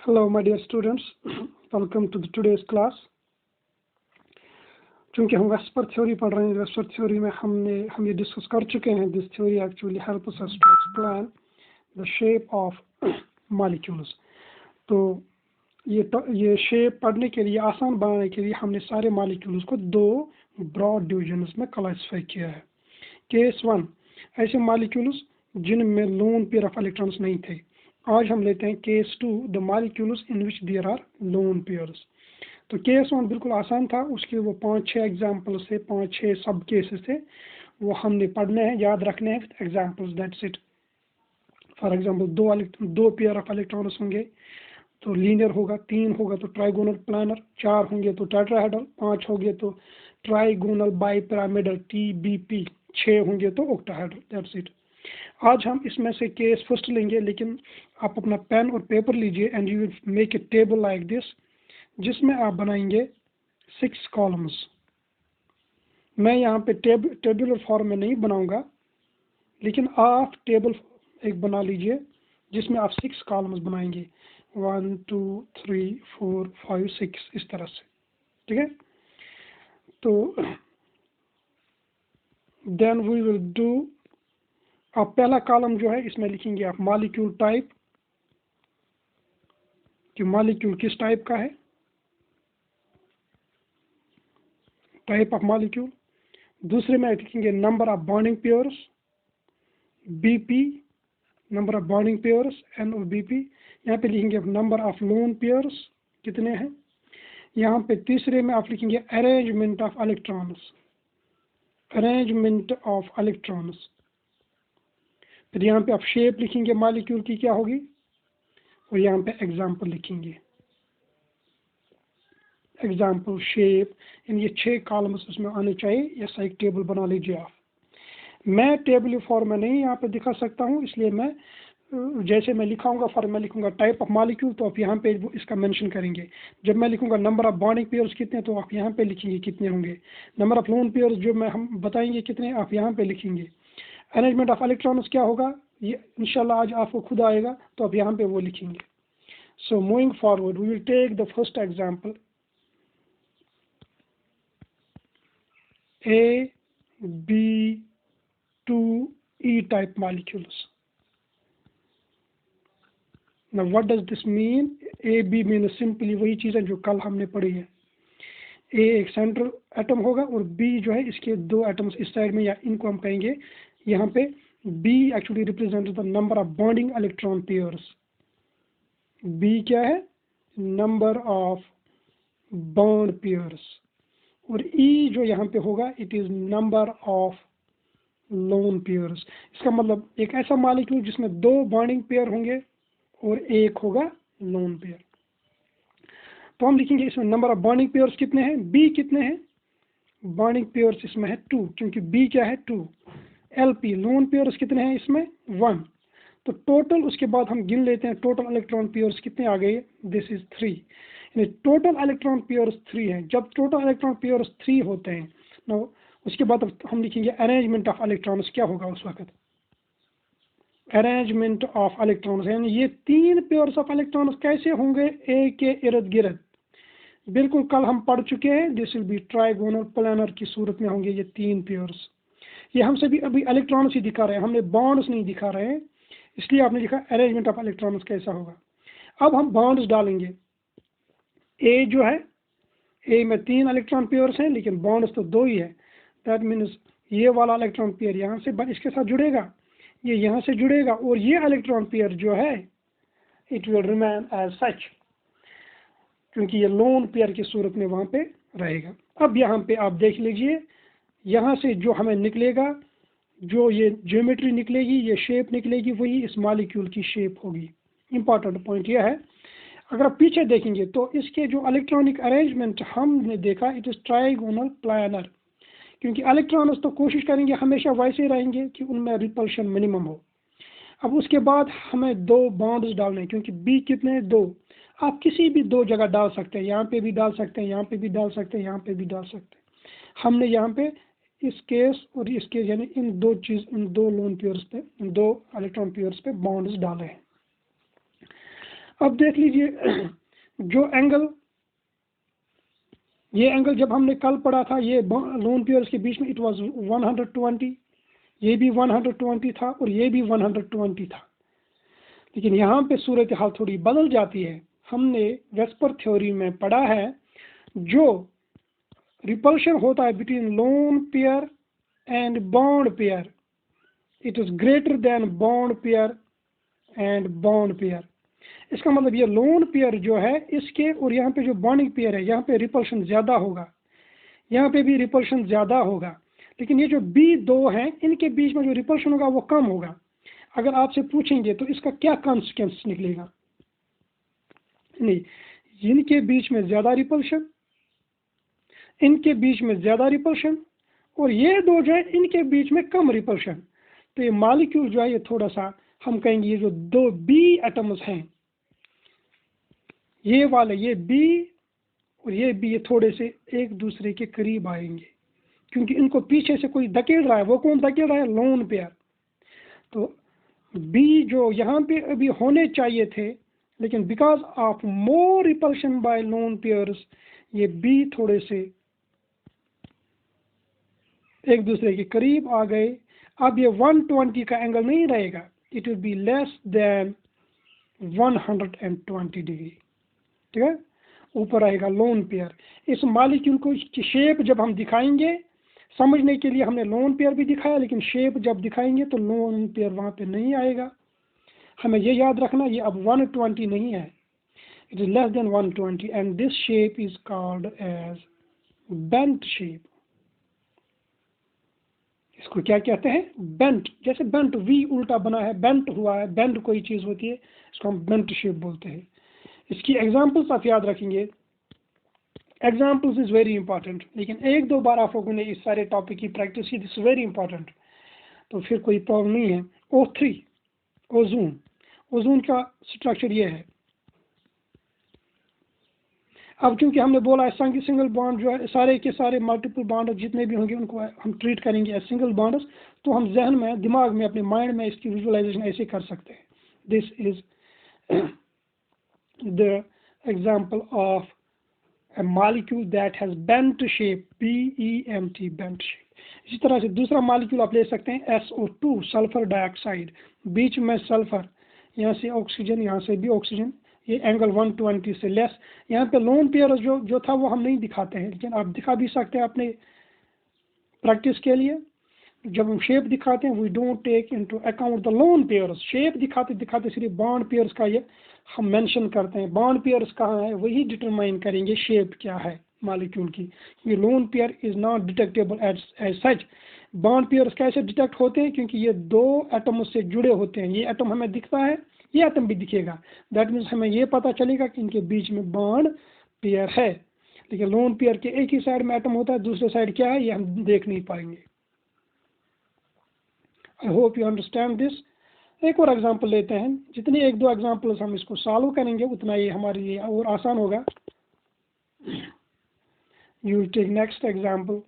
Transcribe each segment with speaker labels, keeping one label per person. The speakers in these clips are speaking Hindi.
Speaker 1: Hello, my dear students. Welcome to the today's class. चूँकि हम वेस्पर थ्योरी पढ़ रहे हैं, वेस्पर थ्योरी में हम ये डिस्कस कर चुके हैं. This theory actually helps us to explain the shape of molecules. तो ये शेप पढ़ने के लिए, आसान बनाने के लिए हमने सारे मॉलिक्यूल्स को दो ब्रॉड डिविजन्स में क्लासिफाई किया है. केस 1 ऐसे मॉलिक्यूल्स जिनमें लोन पेयर ऑफ इलेक्ट्रॉन्स नहीं थे. आज हम लेते हैं case 2 the molecules in which there are lone pairs. तो केस 1 बिल्कुल आसान था. उसके वो 5-6 एग्जाम्पल्स थे, 5-6 सब केसेस थे. वो हमने पढ़ने हैं, याद रखने हैं with examples. That's it. For example दो पेयर ऑफ इलेक्ट्रॉन्स होंगे तो लीनियर होगा, 3 होगा तो ट्राइगोनल प्लानर, 4 होंगे तो टेट्राहेड्रल, 5 होंगे तो ट्राइगोनल बाइपिरामिडल TBP, 6 होंगे तो ऑक्टाहेड्रल. That's it. आज हम इसमें से केस फर्स्ट लेंगे, लेकिन आप अपना पेन और पेपर लीजिए and you will make a table like this, जिसमें आप बनाएंगे 6 कॉलम्स. मैं यहाँ पे टेबुलर फॉर्म में नहीं बनाऊंगा, लेकिन आप टेबल एक बना लीजिए जिसमें आप 6 कॉलम्स बनाएंगे. 1 2 3 4 5 6 इस तरह से. ठीक है. तो देन वी विल डू. आप पहला कॉलम जो है इसमें लिखेंगे आप मॉलिक्यूल टाइप, कि मॉलिक्यूल किस टाइप का है, टाइप ऑफ मॉलिक्यूल. दूसरे में लिखेंगे number of bonding pairs, BP, number of bonding pairs NOBP. यहाँ पे लिखेंगे नंबर ऑफ लोन पेयर्स कितने हैं. यहाँ पे तीसरे में आप लिखेंगे arrangement of electrons, arrangement of electrons. फिर यहाँ पे आप शेप लिखेंगे मॉलिक्यूल की क्या होगी, और यहाँ पे एग्जाम्पल लिखेंगे, एग्जाम्पल शेप. इन ये 6 कॉलम्स उसमें आने चाहिए. ऐसा एक टेबल बना लीजिए आप. मैं टेबल फॉर्म में नहीं यहाँ पे दिखा सकता हूँ, इसलिए मैं जैसे मैं लिखाऊंगा फॉर्म में लिखूंगा टाइप ऑफ मॉलिक्यूल, तो आप यहाँ पे इसका मेंशन करेंगे. जब मैं लिखूंगा नंबर ऑफ बॉन्डिंग पेयर्स कितने, तो आप यहाँ पे लिखेंगे कितने होंगे. नंबर ऑफ लोन पेयर्स जो हम बताएंगे कितने, आप यहाँ पे लिखेंगे. अरेंजमेंट ऑफ इलेक्ट्रॉन्स क्या होगा, ये इंशाल्लाह आज आपको खुद आएगा, तो आप यहाँ पे वो लिखेंगे. So moving forward we will take the first example. A, B, 2, E type molecules. Now what does this mean? A, B means simply वही चीज़ें जो कल हमने पढ़ी है. A एक सेंट्रल एटम होगा और B जो है इसके 2 एटम्स इस साइड में, या इनको हम कहेंगे यहाँ पे B actually represent the number of bonding electron pairs. B क्या है, नंबर ऑफ बॉन्ड पेयर्स. और E जो यहाँ पे होगा it is number of lone pairs. इसका मतलब एक ऐसा मॉलिक्यूल जिसमें 2 बॉन्डिंग पेयर होंगे और एक होगा लोन पेयर. तो हम लिखेंगे इसमें नंबर ऑफ बॉन्डिंग पेयर्स कितने हैं, B कितने हैं, बॉन्डिंग पेयर्स इसमें है 2, क्योंकि B क्या है 2. LP लोन पेयर्स कितने हैं इसमें 1. तो टोटल उसके बाद हम गिन लेते हैं टोटल इलेक्ट्रॉन पेयर्स कितने आ गए. This is 3. Total electron pairs 3 हैं. जब टोटल इलेक्ट्रॉन पेयर्स 3 होते हैं ना, उसके बाद हम लिखेंगे अरेंजमेंट ऑफ इलेक्ट्रॉन्स क्या होगा उस वक्त. अरेंजमेंट ऑफ इलेक्ट्रॉन्स यानी ये 3 पेयर्स ऑफ इलेक्ट्रॉन्स कैसे होंगे ए के इर्द गिर्द. बिल्कुल कल हम पढ़ चुके हैं. This will be trigonal planner की सूरत में होंगे ये 3 पेयर्स. ये हमसे भी अभी इलेक्ट्रॉन्स ही दिखा रहे हैं, हमने बॉन्ड्स नहीं दिखा रहे हैं, इसलिए आपने लिखा अरेंजमेंट ऑफ इलेक्ट्रॉन्स कैसा होगा. अब हम बॉन्ड्स डालेंगे. ए जो है, ए में 3 इलेक्ट्रॉन पेयर्स हैं, लेकिन बॉन्ड्स तो 2 ही है. दैट मीन्स ये वाला इलेक्ट्रॉन पेयर यहाँ से इसके साथ जुड़ेगा, ये यहाँ से जुड़ेगा, और ये इलेक्ट्रॉन पेयर जो है it will remain as such, क्योंकि ये लोन पेयर की सूरत में वहाँ पे रहेगा. अब यहाँ पे आप देख लीजिए, यहाँ से जो हमें निकलेगा, जो ये ज्योमेट्री निकलेगी, ये शेप निकलेगी, वही इस मॉलिक्यूल की शेप होगी. इंपॉर्टेंट पॉइंट यह है. अगर आप पीछे देखेंगे तो इसके जो इलेक्ट्रॉनिक अरेंजमेंट हमने देखा इट इज ट्राइगोनल प्लानर, क्योंकि इलेक्ट्रॉन्स तो कोशिश करेंगे हमेशा वैसे रहेंगे कि उनमें रिपल्शन मिनिमम हो. अब उसके बाद हमें 2 बॉन्ड्स डालने हैं, क्योंकि B कितने हैं 2. आप किसी भी 2 जगह डाल सकते हैं, यहाँ पे भी डाल सकते हैं, यहाँ पे भी डाल सकते हैं, यहाँ पे भी डाल सकते हैं. हमने यहाँ पे इस केस और इस केस यानी इन 2 लोन पेयर्स पे, इन 2 इलेक्ट्रॉन पेयर्स पे बॉन्ड्स डाले हैं. अब देख लीजिए जो एंगल, ये एंगल जब हमने कल पढ़ा था ये लोन पेयर्स के बीच में इट वाज 120, ये भी 120 था और ये भी 120 था। लेकिन यहाँ पे सूरत हाल थोड़ी बदल जाती है। हमने वेस्पर थ्योरी में पढ़ा है जो रिपल्शन होता है between lone pair and bond pair, it is greater than bond pair and bond pair. इसका मतलब ये लोन पेयर जो है इसके और यहाँ पे जो बॉन्डिंग पेयर है यहाँ पे रिपल्शन ज़्यादा होगा, यहाँ पे भी रिपल्शन ज़्यादा होगा, लेकिन ये जो B2 हैं इनके बीच में जो रिपल्शन होगा वो कम होगा। अगर आपसे पूछेंगे तो इसका क्या कॉन्सिक्वेंस निकलेगा? नहीं, इनके बीच में ज़्यादा रिपल्शन, इनके बीच में ज़्यादा रिपल्शन और ये दो जो है इनके बीच में कम रिपल्शन। तो ये मॉलिक्यूल जो है ये थोड़ा सा हम कहेंगे ये जो दो B एटम्स हैं ये वाले, ये B और ये B, ये थोड़े से एक दूसरे के करीब आएंगे क्योंकि इनको पीछे से कोई धकेल रहा है। वो कौन धकेल रहा है? Lone pair. तो B जो यहाँ पे अभी होने चाहिए थे लेकिन because of more repulsion bye lone pairs ये B थोड़े से एक दूसरे के करीब आ गए। अब ये 120 का एंगल नहीं रहेगा, it will be less than 120 degree. ठीक है, ऊपर आएगा लोन पेयर। इस मॉलिक्यूल को शेप जब हम दिखाएंगे, समझने के लिए हमने लोन पेयर भी दिखाया लेकिन शेप जब दिखाएंगे तो लोन पेयर वहाँ पे नहीं आएगा। हमें ये याद रखना ये अब 120 नहीं है, it is less than 120 and this shape is called as bent shape. इसको क्या कहते हैं? बेंट। जैसे बेंट वी उल्टा बना है, बेंट हुआ है, बेंट कोई चीज़ होती है, इसको हम बेंट शेप बोलते हैं। इसकी एग्जाम्पल्स आप याद रखेंगे, एग्जाम्पल्स इज वेरी इंपॉर्टेंट। लेकिन एक दो बार आप लोगों ने इस सारे टॉपिक की प्रैक्टिस की, दिस इज वेरी इंपॉर्टेंट, तो फिर कोई प्रॉब्लम नहीं है। O3 ओजोन, ओजोन का स्ट्रक्चर ये है। अब क्योंकि हमने बोला है सिंगल बॉन्ड जो है सारे के सारे मल्टीपल बॉन्ड जितने भी होंगे उनको हम ट्रीट करेंगे एज सिंगल बॉन्ड्स, तो हम जहन में, दिमाग में, अपने माइंड में इसकी विजुअलाइजेशन ऐसे कर सकते हैं। This is the example of a molecule that has bent shape, BENT, bent shape। इसी तरह से दूसरा मॉलिक्यूल आप ले सकते हैं SO2, सल्फर डाइऑक्साइड, बीच में सल्फर, यहाँ से ऑक्सीजन, यहाँ से भी ऑक्सीजन, ये एंगल 120 से लेस। यहाँ पे लोन पेयर जो था वो हम नहीं दिखाते हैं लेकिन आप दिखा भी सकते हैं अपने प्रैक्टिस के लिए। जब हम शेप दिखाते हैं we don't take into account the lone pairs. Shape दिखाते दिखाते सिर्फ बॉन्ड पेयर्स का ये हम मेंशन करते हैं, बॉन्ड पेयर्स कहाँ है वही डिटरमाइन करेंगे शेप क्या है मॉलिक्यूल की। ये lone pair is not detectable as such. Bond pairs कैसे डिटेक्ट होते हैं? क्योंकि ये दो एटम से जुड़े होते हैं, ये एटम हमें दिखता है, ये एटम भी दिखेगा, दैट मीन्स हमें ये पता चलेगा कि इनके बीच में बॉन्ड पेयर है। लेकिन लोन पेयर के एक ही साइड में एटम होता है, दूसरे साइड क्या है ये हम देख नहीं पाएंगे। I hope you understand this. एक और एग्जांपल लेते हैं, जितने एक दो एग्जांपल्स हम इसको सॉल्व करेंगे उतना ये हमारे लिए और आसान होगा। You take next example,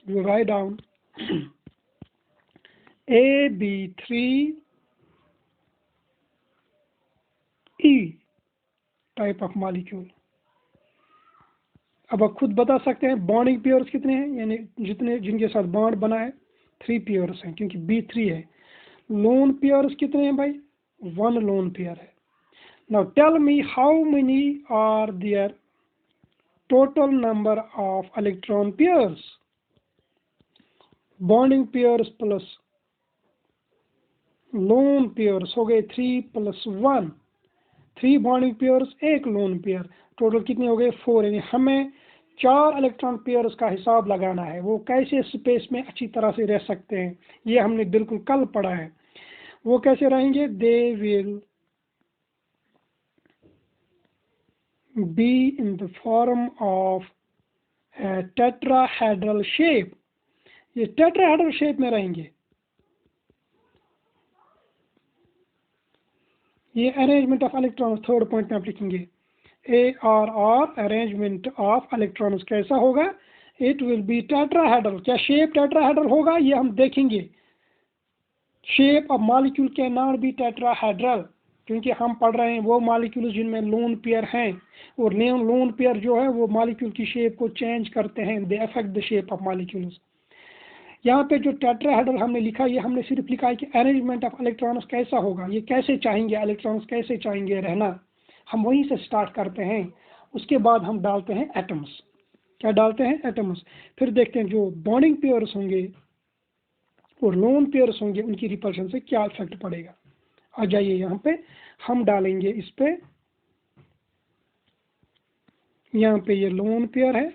Speaker 1: you write down AB3E type of molecule. अब आप खुद बता सकते हैं बॉन्डिंग पेयर्स कितने हैं, यानी जितने जिनके साथ बॉन्ड बना है 3 पेयर्स हैं क्योंकि B3 है। लोन पेयर्स कितने हैं भाई? 1 लोन पेयर है। Now tell me how many are there total number of electron pairs. Bonding pairs plus lone pairs हो गए 3 + 1, 3 bonding pairs 1 lone pair, total कितने हो गए 4। यानी हमें 4 इलेक्ट्रॉन पेयर्स का हिसाब लगाना है। वो कैसे स्पेस में अच्छी तरह से रह सकते हैं ये हमने बिल्कुल कल पढ़ा है। वो कैसे रहेंगे? They will be in the form of tetrahedral shape. ये टेट्राहेड्रल शेप में रहेंगे। ये arrangement of electron third point में आप लिखेंगे ARR, अरेंजमेंट ऑफ इलेक्ट्रॉन्स कैसा होगा? It will B tetrahedral. क्या शेप टेट्राहेड्रल होगा ये हम देखेंगे। Shape of molecule can not be tetrahedral. क्योंकि हम पढ़ रहे हैं वो मॉलिक्यूल्स जिनमें लोन पेयर हैं, और लोन पेयर जो है वो मॉलिक्यूल की शेप को चेंज करते हैं, they affect the shape of molecules. यहाँ पे जो टेट्राहेड्रल हमने लिखा, ये हमने सिर्फ लिखा है कि अरेंजमेंट ऑफ इलेक्ट्रॉन्स कैसा होगा, ये कैसे चाहेंगे इलेक्ट्रॉन्स, कैसे चाहेंगे रहना। हम वहीं से स्टार्ट करते हैं, उसके बाद हम डालते हैं एटम्स। क्या डालते हैं? एटम्स। फिर देखते हैं जो बॉन्डिंग पेयर्स होंगे और लोन पेयर्स होंगे उनकी रिपल्शन से क्या इफेक्ट पड़ेगा। आ जाइए यहाँ पे हम डालेंगे इस पे, यहाँ पे ये लोन पेयर है,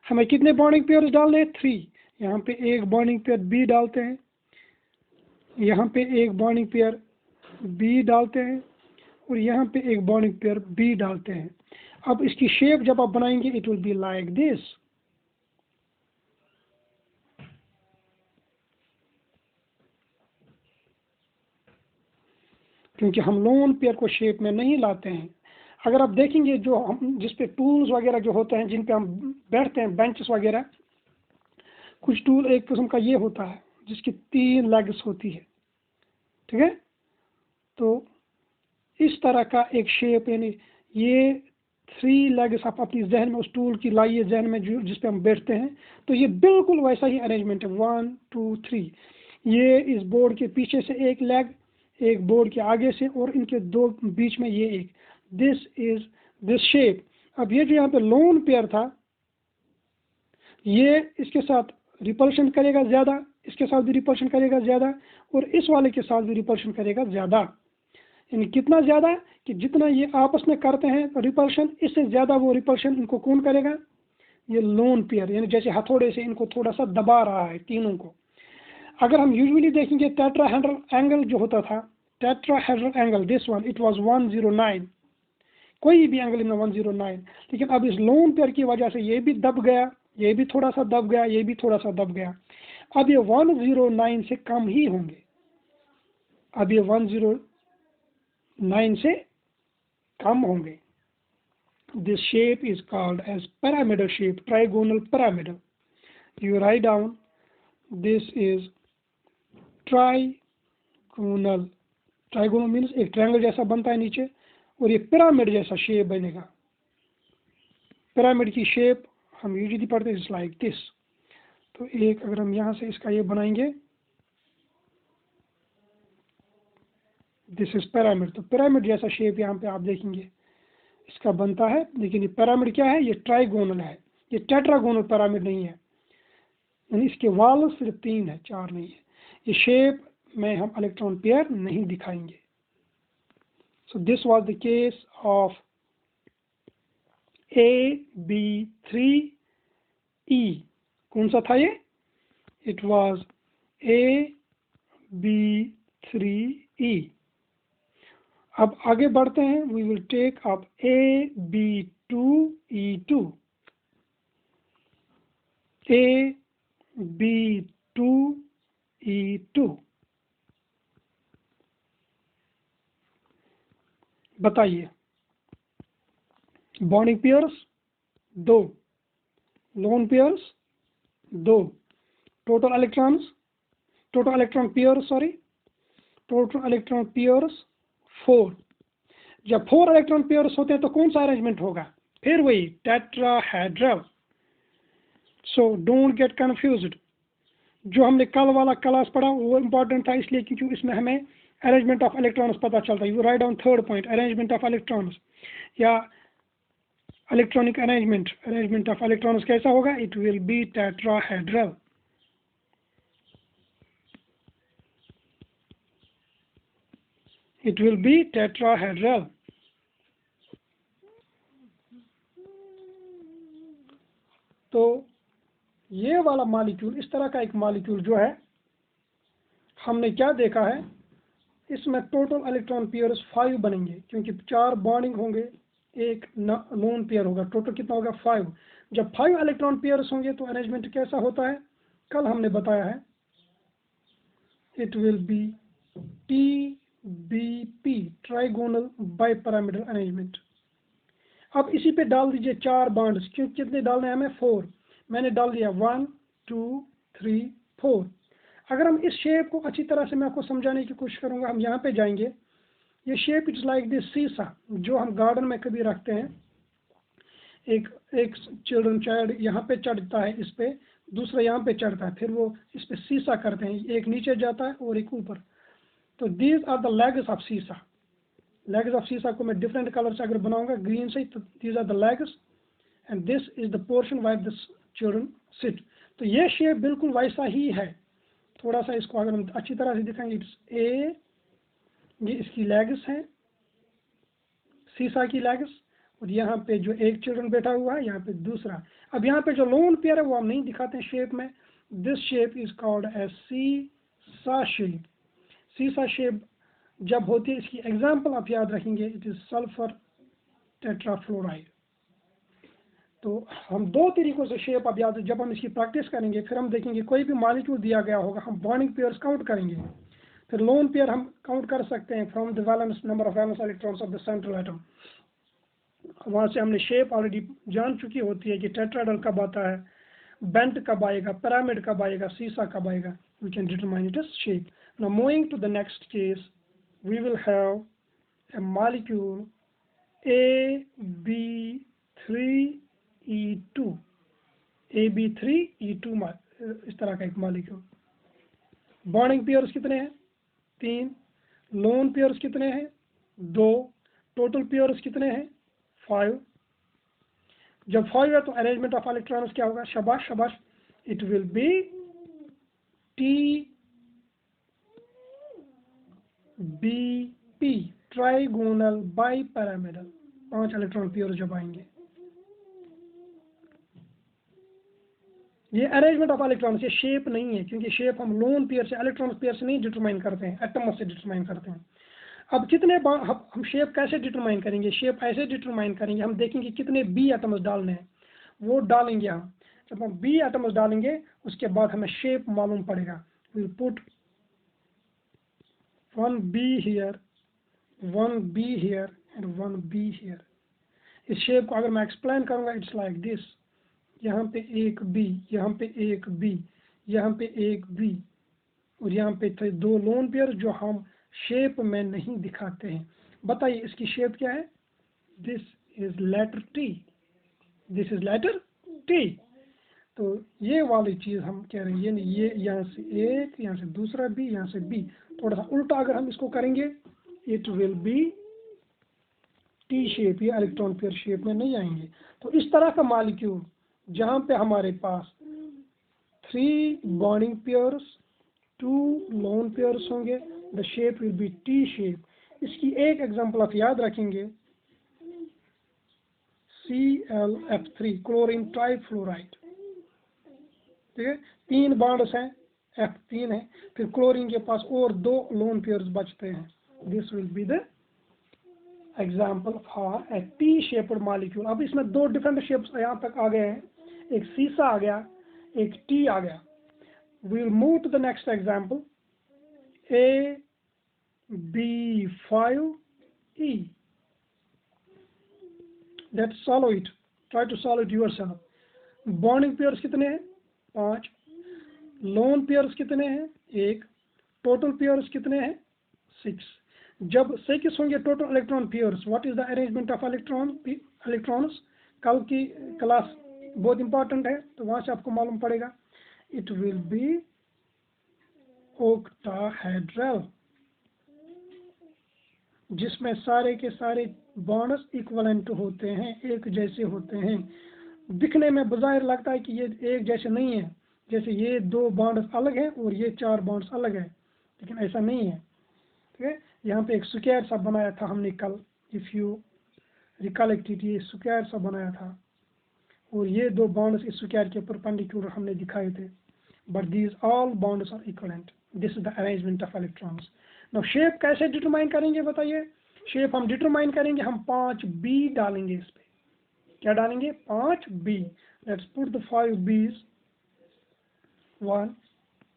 Speaker 1: हमें कितने बॉन्डिंग पेयर्स डालने हैं? 3। यहाँ पे एक बॉन्डिंग पेयर बी डालते हैं, यहाँ पे एक बॉन्डिंग पेयर बी डालते हैं, और यहाँ पे एक बॉन्डिंग पेयर बी डालते हैं। अब इसकी शेप जब आप बनाएंगे it will be like this. क्योंकि हम लोन पेयर को शेप में नहीं लाते हैं। अगर आप देखेंगे जो हम जिस पे टूल्स वगैरह जो होते हैं, जिन पे हम बैठते हैं, बेंचेस वगैरह, कुछ टूल एक किस्म का ये होता है जिसकी 3 लेग्स होती है, ठीक है। तो इस तरह का एक शेप, यानी ये 3 लेग्स आप अपनी जहन में उस टूल की लाइए जहन में जो जिस पे हम बैठते हैं, तो ये बिल्कुल वैसा ही अरेंजमेंट है। 1 2 3, ये इस बोर्ड के पीछे से एक लेग, एक बोर्ड के आगे से, और इनके 2 बीच में ये एक, दिस इज दिस शेप। अब ये जो यहाँ पे लोन पेयर था, ये इसके साथ रिपल्शन करेगा ज़्यादा, इसके साथ भी रिपल्शन करेगा ज़्यादा, और इस वाले के साथ भी रिपल्शन करेगा ज़्यादा। यानी कितना ज़्यादा कि जितना ये आपस में करते हैं रिपल्शन, इससे ज़्यादा वो रिपल्शन इनको कौन करेगा? ये लोन पेयर, यानी जैसे हथौड़े से इनको थोड़ा सा दबा रहा है तीनों को। अगर हम यूजुअली देखेंगे टेट्राहेड्रल एंगल जो होता था, tetrahedral angle this one, it was 109, कोई भी एंगल इन 109। लेकिन अब इस लोन पेयर की वजह से ये भी दब गया, ये भी थोड़ा सा दब गया, ये भी थोड़ा सा दब गया। अब ये 109 से कम ही होंगे, अब ये 109 से कम होंगे। This shape is called as pyramidal shape, trigonal pyramidal. You write down this is trigonal. Trigonal means एक ट्रायंगल जैसा बनता है नीचे, और ये पिरामिड जैसा शेप बनेगा। पिरामिड की शेप हम यूजुअली पढ़ते हैं लाइक दिस। तो एक अगर हम यहाँ से इसका ये बनाएंगे, दिस इज पिरामिड, तो पिरामिड जैसा शेप यहाँ पे आप देखेंगे इसका बनता है। लेकिन ये पिरामिड क्या है? ये ट्राइगोनल है, ये टेट्रागोनल पिरामिड नहीं है, यानी इसके वाल सिर्फ 3 है, 4 नहीं है। ये शेप में हम इलेक्ट्रॉन पेयर नहीं दिखाएंगे। So this was the case of AB3E। कौन सा था ये? It was AB3E। अब आगे बढ़ते हैं, we will take up AB2E2। AB2E2 बताइए। Bonding pairs 2, lone pairs 2, total electron pairs, total electron pairs 4। जब 4 इलेक्ट्रॉन पेयर्स होते हैं तो कौन सा अरेंजमेंट होगा? फिर वही tetrahedral. So don't get confused. जो हमने कल वाला क्लास पढ़ा वो इम्पोर्टेंट था, इसलिए क्योंकि इसमें हमें अरेंजमेंट ऑफ इलेक्ट्रॉन्स पता चलता है। You write down 3rd point, arrangement of electrons या इलेक्ट्रॉनिक अरेंजमेंट ऑफ इलेक्ट्रॉन्स कैसा होगा? It will B tetrahedral. It will be tetrahedral. तो ये वाला मॉलिक्यूल, इस तरह का एक मॉलिक्यूल जो है, हमने क्या देखा है, इसमें टोटल इलेक्ट्रॉन पेयर्स 5 बनेंगे, क्योंकि 4 बॉन्डिंग होंगे, एक लोन पेयर होगा। टोटल कितना होगा? 5। जब 5 इलेक्ट्रॉन पेयर्स होंगे तो अरेंजमेंट कैसा होता है? कल हमने बताया है, it will B TBP, trigonal bipyramidal arrangement. अब इसी पे डाल दीजिए 4 बॉन्ड्स। क्यों कितने डालने हैं हमें? 4। मैंने डाल दिया 1 2 3 4। अगर हम इस शेप को अच्छी तरह से, मैं आपको समझाने की कोशिश करूंगा, हम यहाँ पे जाएंगे, ये शेप इट्स लाइक दिस सीसा, जो हम गार्डन में कभी रखते हैं। एक चाइल्ड यहाँ पे चढ़ता है इस पे, दूसरा यहाँ पे चढ़ता है, फिर वो इस पे सीसा करते हैं, एक नीचे जाता है और एक ऊपर। तो these are the legs of seesaw. Legs of seesaw को मैं डिफरेंट कलर से अगर बनाऊंगा ग्रीन से, तो these are the legs and this is the portion where the children sit. तो ये शेप बिल्कुल वैसा ही है। थोड़ा सा इसको अगर हम अच्छी तरह से दिखाएंगे, इट्स ए, ये इसकी लेग्स हैं, सीसा की लेग्स, और यहाँ पे जो एक चिल्ड्रन बैठा हुआ है, यहाँ पे दूसरा। अब यहाँ पे जो लोन पेयर है वो हम नहीं दिखाते हैं शेप में। This shape is called as seesaw shape. Seesaw shape जब होती है, इसकी एग्जाम्पल आप याद रखेंगे, इट इज सल्फर टेट्राफ्लोराइड। तो हम दो तरीकों से शेप अब याद, जब हम इसकी प्रैक्टिस करेंगे फिर हम देखेंगे कोई भी मॉलिक्यूल दिया गया होगा, हम बॉन्डिंग पेयर्स काउंट करेंगे, फिर लोन पेयर हम काउंट कर सकते हैं from the valence number of valence electrons of the central atom. वहाँ से हमने शेप ऑलरेडी जान चुकी होती है कि टेट्राहेड्रल कब आता है, बेंट कब आएगा, पिरामिड कब आएगा, सीसा कब आएगा। We can determine it as shape. Now moving to the next case, we will have a molecule AB3E2, AB3E2 इस तरह का एक मॉलिक्यूल। बॉन्डिंग पेयर्स कितने हैं? 3। लोन पेयर्स कितने हैं? 2। टोटल पेयर्स कितने हैं? 5। जब 5 है तो अरेंजमेंट ऑफ इलेक्ट्रॉन्स क्या होगा? शाबाश शाबाश, it will B TBP, trigonal bipyramidal. 5 electron pair जब आएंगे, ये अरेंजमेंट ऑफ इलेक्ट्रॉन्स, ये शेप नहीं है, क्योंकि शेप हम लोन पेयर से, इलेक्ट्रॉन पेयर से नहीं डिटरमाइन करते हैं, एटम से डिटरमाइन करते हैं। अब कितने हम शेप कैसे डिटरमाइन करेंगे? शेप ऐसे डिटरमाइन करेंगे, हम देखेंगे कितने बी एटम्स डालने हैं, वो डालेंगे हम। जब हम बी एटम्स डालेंगे उसके बाद हमें शेप मालूम पड़ेगा। Will put 1B here, 1B here and 1B here। इस शेप को अगर मैं एक्सप्लेन करूंगा, इट्स लाइक दिस। यहाँ पे एक बी, यहाँ पे एक बी, यहाँ पे एक बी, और यहाँ पे थे 2 लोन पेयर जो हम शेप में नहीं दिखाते हैं। बताइए इसकी शेप क्या है? This is letter T, this is letter T. तो ये वाली चीज हम कह रहे हैं, ये यहाँ से एक, यहाँ से दूसरा बी, यहाँ से बी। थोड़ा सा उल्टा अगर हम इसको करेंगे, it will B T shape, ये इलेक्ट्रॉन पेयर शेप में नहीं आएंगे। तो इस तरह का मॉलिक्यूल जहाँ पे हमारे पास 3 बॉन्डिंग पेयर्स, 2 लोन पेयर्स होंगे, the shape will be T shape. इसकी एक एग्जांपल आप याद रखेंगे, ClF3, क्लोरीन ट्राइफ्लोराइड। ठीक है, 3 बॉन्ड्स हैं, F3 है, फिर क्लोरीन के पास और 2 लोन पेयर्स बचते हैं। This will be the example for A T shaped molecule. अब इसमें 2 डिफरेंट शेप्स यहाँ तक आ गए हैं, एक सीसा आ गया, एक टी आ गया। We will move to the next example, AB5E। Let's solve it, try to solve it yourself. Bonding pairs कितने हैं? 5। लोन पेयर्स कितने हैं? 1। टोटल पेयर्स कितने हैं? 6। जब 6 होंगे total electron pairs, what is the arrangement of electrons? कल की क्लास बहुत इंपॉर्टेंट है, तो वहां से आपको मालूम पड़ेगा। इट विल बी ऑक्टाहेड्रल, जिसमें सारे के सारे बॉन्ड्स इक्वलेंट होते हैं, एक जैसे होते हैं। दिखने में बज़ाहिर लगता है कि ये एक जैसे नहीं है, जैसे ये 2 बॉन्ड्स अलग हैं और ये 4 बॉन्ड्स अलग हैं, लेकिन ऐसा नहीं है। ठीक है, यहाँ पे एक स्क्वायर सा बनाया था हमने कल, इफ यू रिकलेक्ट इट, ये स्क्वायर सा बनाया था और ये 2 बॉन्ड्स इस स्क्वायर के परपेंडिकुलर हमने दिखाए थे, but these all bonds are equivalent. This is the arrangement of electrons. Now shape कैसे डिटरमाइन करेंगे? बताइए। शेप हम डिटरमाइन करेंगे, हम 5B डालेंगे इस पे। क्या डालेंगे? 5B। Let's put the 5 B's, 1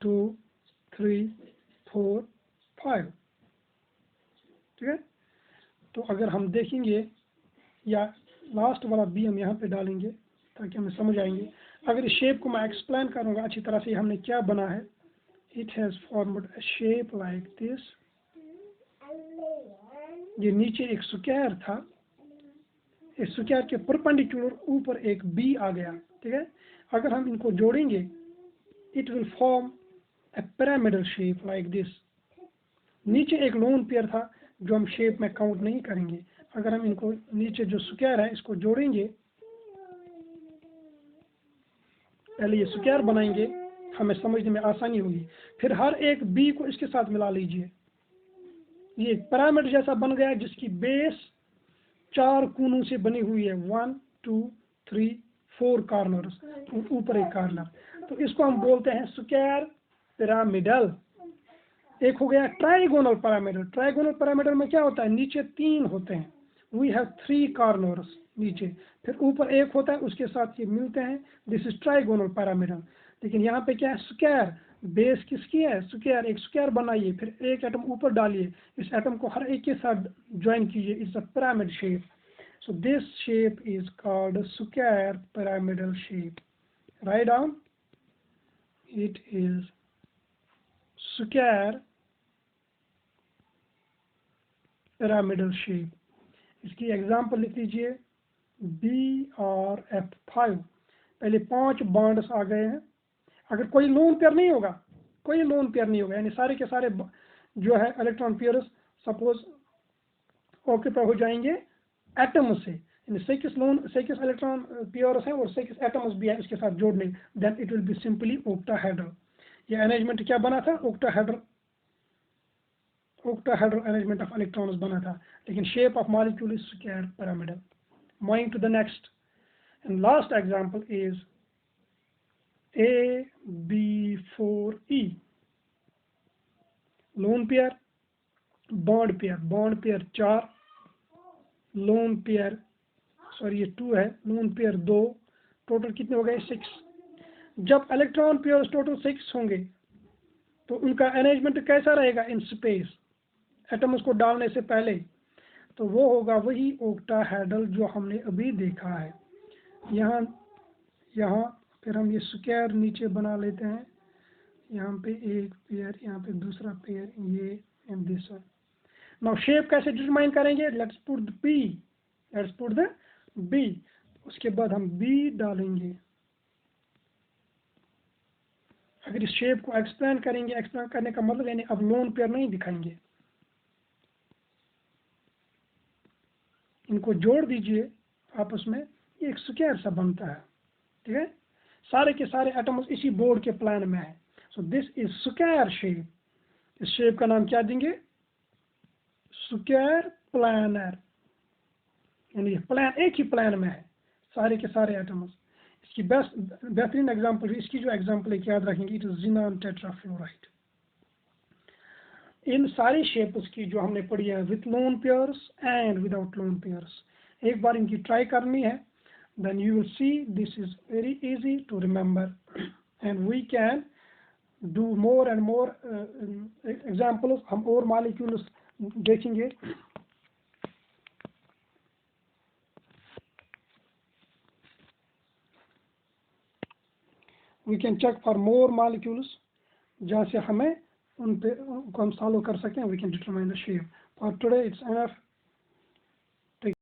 Speaker 1: 2 3 4 5। ठीक है, तो अगर हम देखेंगे, या लास्ट वाला B हम यहाँ पे डालेंगे ताकि हमें समझ आएंगे। अगर इस शेप को मैं एक्सप्लेन करूँगा अच्छी तरह से, हमने क्या बना है। It has formed a shape like this, ये नीचे एक स्क्वायर था, इस स्क्वायर के परपेंडिकुलर ऊपर एक बी आ गया, ठीक है। अगर हम इनको जोड़ेंगे it will form A pyramidal shape like this. नीचे एक लोन पेयर था जो हम शेप में काउंट नहीं करेंगे। अगर हम इनको नीचे जो स्क्वायर है इसको जोड़ेंगे, पहले ये स्क्वायर बनाएंगे, हमें समझने में आसानी होगी। फिर हर एक बी को इसके साथ मिला लीजिए, ये एक पिरामिड जैसा बन गया जिसकी बेस 4 कोनों से बनी हुई है, 1 2 3 4 कॉर्नर्स, ऊपर एक कॉर्नर। तो इसको हम बोलते हैं स्क्वायर पिरामिडल। एक हो गया ट्राइगोनल पिरामिडल। ट्राइगोनल पिरामिडल में क्या होता है, नीचे 3 होते हैं, वी हैव 3 कॉर्नर्स नीचे, फिर ऊपर एक होता है उसके साथ ये मिलते हैं, दिस इज ट्राइगोनल पिरामिडल। लेकिन यहाँ पे क्या है, स्क्वायर, बेस किसकी है, स्क्वायर। एक स्क्वायर बनाइए, फिर एक एटम ऊपर डालिए, इस एटम को हर एक के साथ ज्वाइन कीजिए, it's a pyramid shape. So this shape is called a square pyramidal shape. Write down, it is square pyramidal shape. इसकी एग्जांपल लिख लीजिए, BrF5। पहले 5 बॉन्ड्स आ गए हैं। अगर कोई लोन पेयर नहीं होगा, कोई लोन पेयर नहीं होगा, यानी सारे के सारे जो है इलेक्ट्रॉन पेयर्स सपोज ऑक्यूपाई हो जाएंगे एटम से, यानी 6 इलेक्ट्रॉन पेयर्स हैं और 6 एटम्स भी हैं इसके साथ जोड़ने, then it will be simply octahedral. ये अरेंजमेंट क्या बना था, ऑक्टाहेड्रल अरेंजमेंट ऑफ इलेक्ट्रॉन्स बना था, लेकिन shape of molecule is square pyramidal. Moving to the next and last example is AB4E। Lone pair, bond pair 4, lone pair sorry ये 2 है, लोन पेयर 2, टोटल कितने हो गए 6। जब इलेक्ट्रॉन पेयर टोटल 6 होंगे तो उनका अरेंजमेंट कैसा रहेगा इन स्पेस, एटम्स को डालने से पहले, तो वो होगा वही ऑक्टाहेड्रल जो हमने अभी देखा है। यहाँ फिर हम ये स्क्वायर नीचे बना लेते हैं, यहाँ पे एक पेयर, यहाँ पे दूसरा पेयर, ये and this one. Now shape कैसे डिटरमाइन करेंगे, लेट्स पुट द बी, उसके बाद हम बी डालेंगे। अगर इस शेप को एक्सप्लेन करेंगे, एक्सप्लेन करने का मतलब यानी अब लोन पेयर नहीं दिखाएंगे, इनको जोड़ दीजिए आपस में, ये एक स्क्वायर सा बनता है, ठीक है। सारे के सारे एटम्स इसी बोर्ड के प्लान में है, so this is square shape. इस शेप का नाम क्या देंगे, स्क्वायर प्लानर, यानी प्लान एक ही प्लान में है सारे के सारे एटम्स। इसकी बेहतरीन एग्जांपल, इसकी जो एग्जांपल है याद रखेंगे, इट इज ज़ीनान टेट्राफ्लोराइड। इन सारी शेप्स की जो हमने पढ़ी है with lone pairs and without lone pairs, एक बार इनकी ट्राई करनी है, then you will see this is very easy to remember and we can do more and more examples। हम और molecules देखेंगे। we can check for more molecules जहाँ से हमें उन पे उनको हम सॉल्व कर सकें, we can determine the shape। for today it's enough।